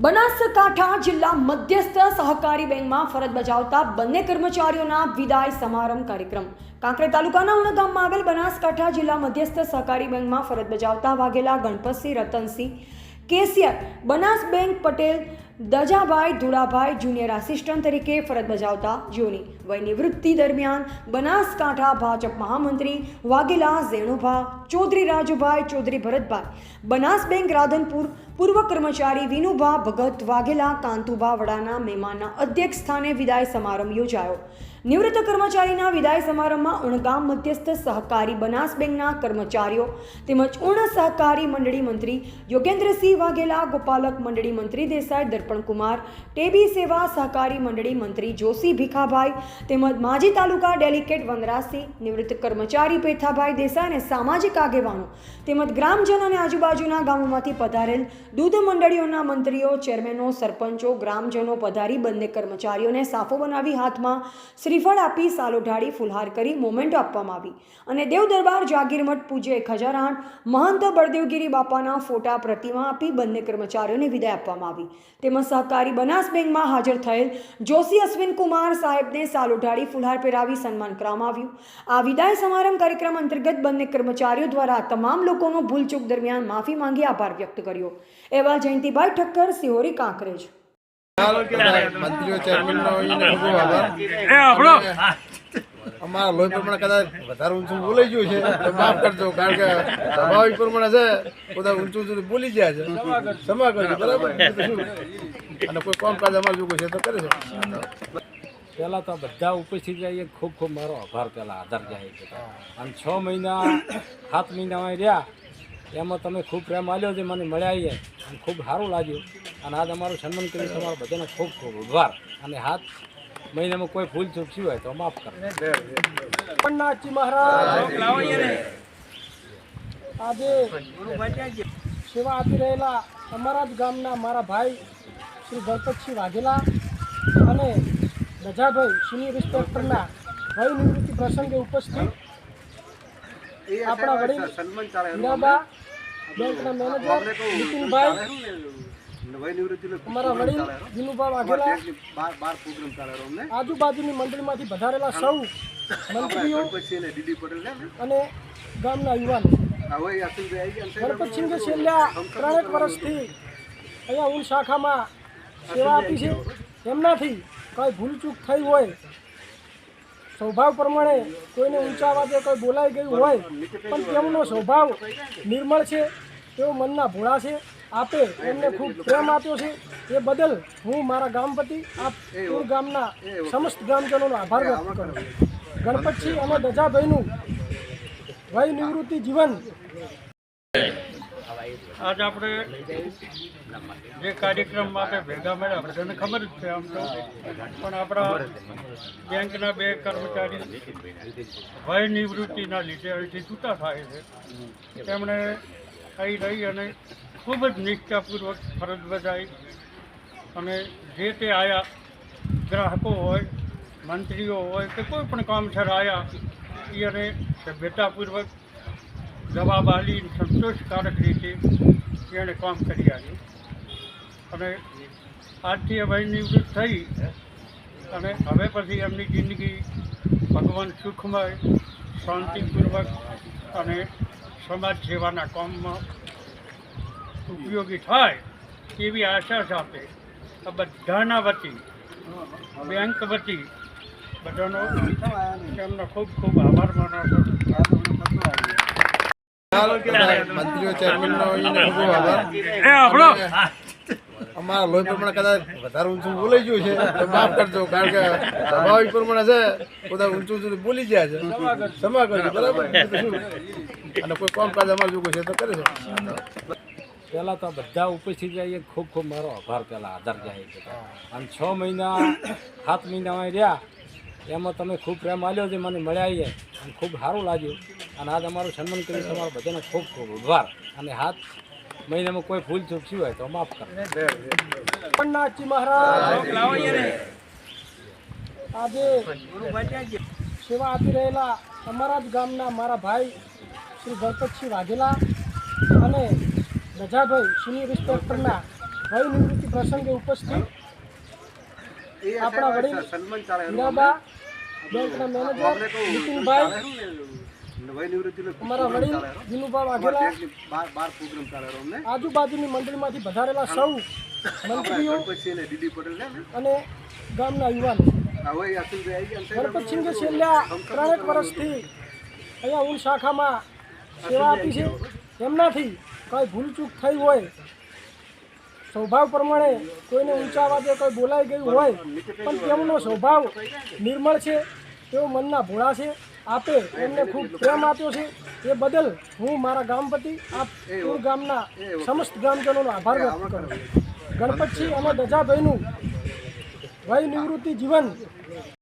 બનાસકાંઠા જિલ્લા મધ્યસ્થ સહકારી બેંકમાં ફરજ બજાવતા બંને કર્મચારીઓના વિદાય સમારંભ કાર્યક્રમ કાંકરેજ તાલુકાના ઉના ગામમાં આવેલ બનાસકાંઠા જિલ્લા મધ્યસ્થ સહકારી બેંકમાં ફરજ બજાવતા Vaghela Ganpatsinh Ratansinh cashier Banas bank Patel Dajabhai Dhulabhai junior assistant તરીકે ફરજ બજાવતા જેઓની વય નિવૃત્તિ દરમિયાન બનાસકાંઠા ભાજપ મહામંત્રી વાઘેલા ઝેણુભા ચૌધરી રાજુભાઈ ચૌધરી ભરતભાઈ બનાસ બેંક રાધનપુર પૂર્વ કર્મચારી વિનુભા ભગત વાઘેલા કાંતુભા વડાના મહેમાનના અધ્યક્ષ સ્થાને વિદાય સમારંભ યોજાયો। નિવૃત્ત કર્મચારીના વિદાય સમારંભમાં ઉણગામ મધ્યસ્થ સહકારી બનાસ બેંકના કર્મચારીઓ તેમજ ઉણ સહકારી મંડળી મંત્રી યોગેન્દ્રસિંહ વાઘેલા, ગોપાલક મંડળી મંત્રી દેસાઈ દર્પણકુમાર, ટેબી સેવા સહકારી મંડળી મંત્રી જોશી ભીખાભાઈ તેમજ માજી તાલુકા ડેલિકેટ વનરાજસિંહ, નિવૃત્ત કર્મચારી પેથાભાઈ દેસાઈ અને સામાજિક આગેવાનો તેમજ ગ્રામજનો અને આજુબાજુના ગામોમાંથી પધારેલ દૂધ મંડળીઓના મંત્રીઓ, ચેરમેનો, સરપંચો, ગ્રામજનો પધારી બંને કર્મચારીઓને સાફો બનાવી હાથમાં શ્રીફળ આપી સાલો ઢાળી ફુલહાર કરી મોમેન્ટો આપવામાં આવી અને દેવ દરબાર જાગીરમઠ પૂજ્ય 1008 મહંત બળદેવગીરી બાપાના ફોટા પ્રતિમા આપી બંને કર્મચારીઓને વિદાય આપવામાં આવી। તેમજ સહકારી બનાસ બેંકમાં હાજર થયેલ જોશી અશ્વિન કુમાર સાહેબને સાલો ઢાળી ફુલહાર પહેરાવી સન્માન કરવામાં આવ્યું। આ વિદાય સમારંભ કાર્યક્રમ અંતર્ગત બંને કર્મચારીઓ દ્વારા તમામ લોકોનો ભૂલચૂક દરમિયાન માફી માંગી આભાર વ્યક્ત કર્યો। એવા જયંતિભાઈ ઠક્કર, સિહોરી, કાંકરેજ। મંત્રીઓ ચેરમેનનો અમારા લોહી પ્રમાણે કદાચ વધારે ઊંચું બોલાઈ ગયું છે તો માફ કરજો, કારણ કે સ્વાભાવિક પ્રમાણે છે બધા ઊંચું બોલી ગયા છે, ક્ષમા કરજો, બરાબર। અને કોઈ કામકાજ અમારે જો છે તો કરે છે। પહેલાં તો બધા ઉપસ્થિત રહીએ ખૂબ ખૂબ મારો આભાર પહેલાં આધાર જાહેર છે। અને 6 મહિના 7 મહિનામાં રહ્યા એમાં તમે ખૂબ પ્રેમ આલ્યો છે, મને મળ્યા અને ખૂબ સારું લાગ્યું અને આજ અમારું સન્માન કર્યું, તમારો બધાનો ખૂબ ખૂબ આભાર। અને 7 મહિનામાં કોઈ ભૂલ ચૂકવી હોય તો માફ કરો। નાથજી મહારાજ આજે સેવા આપી રહેલા અમારા જ ગામના મારા ભાઈ શ્રી ગણપતસિંહ વાઘેલા અને દજાભાઈ સિનિયર ઇન્સ્પેક્ટરના વય નિવૃત્તિ પ્રસંગે ઉપસ્થિત આપણા વડીલ હીરાબા બેંકના મેનેજર નીતિનભાઈ, અમારા વડીલ વિનુભા વાઘેલા, આજુબાજુની મંડળીમાંથી વધારેલા સૌ મંત્રીઓ અને ગામના યુવાનો। ગણપતસિંહે છેલ્લા 3 વર્ષથી અહીંયા ઊન શાખામાં સેવા આપી છે। એમનાથી કોઈ ભૂલચૂક થઈ હોય, સ્વભાવ પ્રમાણે કોઈને ઊંચા અવાજે કોઈ બોલાઈ ગયું હોય, પણ તેમનો સ્વભાવ નિર્મળ છે, તેઓ મનના ભોળા છે, આપે એમને ખૂબ પ્રેમ આપ્યો છે। એ બદલ હું મારા ગામ વતી આ ગામના સમસ્ત ગ્રામજનોનો આભાર વ્યક્ત કરું છું। ગણપતસિંહ અને દજાભાઈનું વય નિવૃત્તિ જીવન। આજ આપણે જે કાર્યક્રમ માટે ભેગા મળ્યા બધાને ખબર જ છે આમ તો, પણ આપણા બેંકના 2 કર્મચારી વય નિવૃત્તિના લીધે અહીંથી છૂટા થાય છે, તેમણે અહીં રહી અને ખૂબ જ નિષ્ઠાપૂર્વક ફરજ બજાવી અને જે તે આયા ગ્રાહકો હોય, મંત્રીઓ હોય કે કોઈ પણ કામસર આવ્યા એને સભ્યતાપૂર્વક જવાબ આપી સંતોષકારક રીતે એણે કામ કરી આવ્યું અને આજથી હવે નિવૃત્ત થઈ અને હવે પછી એમની જિંદગી ભગવાન સુખમય, શાંતિપૂર્વક અને સમાજ સેવાના કામમાં ઉપયોગી થાય એવી આશા સાથે આ બધાના વતી, બેંક વતી બધાનો એમનો ખૂબ ખૂબ આભાર માનું છું। મંત્રીઓ ચેરમેનનો અમારા લોહી પ્રમાણે કદાચ વધારે ઊંચું બોલાઈ ગયું છે તો માફ કરજો, કારણ કે સ્વાભાવિક પ્રમાણે છે બધા ઊંચું બોલી ગયા છે, ક્ષમા કરજો, બરાબર। અને કોઈ કામકાજ અમારે જો છે તો કરે છે। પહેલાં તો બધા ઉપસ્થિત રહીએ ખૂબ ખૂબ મારો આભાર પહેલાં આધાર જાહેર છે। અને 6 મહિના 7 મહિનામાં રહ્યા એમાં તમે ખૂબ પ્રેમ આલ્યો છે, મને મળ્યા અને ખૂબ સારું લાગ્યું અને આજ અમારું સન્માન કર્યું, તમારો બધાનો ખૂબ ખૂબ આભાર। અને 7 મહિનામાં કોઈ ભૂલ ચૂકવી હોય તો માફ કરો। નાથજી મહારાજ આજે સેવા આપી રહેલા અમારા જ ગામના મારા ભાઈ શ્રી ગણપતસિંહ વાઘેલા અને ગજાભાઈ સિનિયર ઇન્સ્પેક્ટરના વય નિવૃત્તિ પ્રસંગે ઉપસ્થિત આપણા વડીલ હીરાબા, બેંકના મેનેજર નીતિનભાઈ, અમારા વડીલ વિનુભા વાઘેલા, આજુબાજુની મંડળીમાંથી પધારેલા સૌ મંત્રીઓ અને ગામના યુવાનો. ગણપતસિંહે છેલ્લા 3 વર્ષથી અહીંયા ઊન શાખામાં સેવા આપી છે. એમનાથી કંઈ ભૂલચૂક થઈ હોય, સ્વભાવ પ્રમાણે કોઈને ઊંચા અવાજે કોઈ બોલાઈ ગયું હોય, પણ તેમનો સ્વભાવ નિર્મળ છે, તેઓ મનના ભોળા છે. આપે એમને ખૂબ પ્રેમ આપ્યો છે. એ બદલ હું મારા ગામ વતી આપ પૂર ગામના સમસ્ત ગ્રામજનોનો આભાર વ્યક્ત કરું છું. ગણપતસિંહ અને ગજાભાઈનું વય નિવૃત્તિ જીવન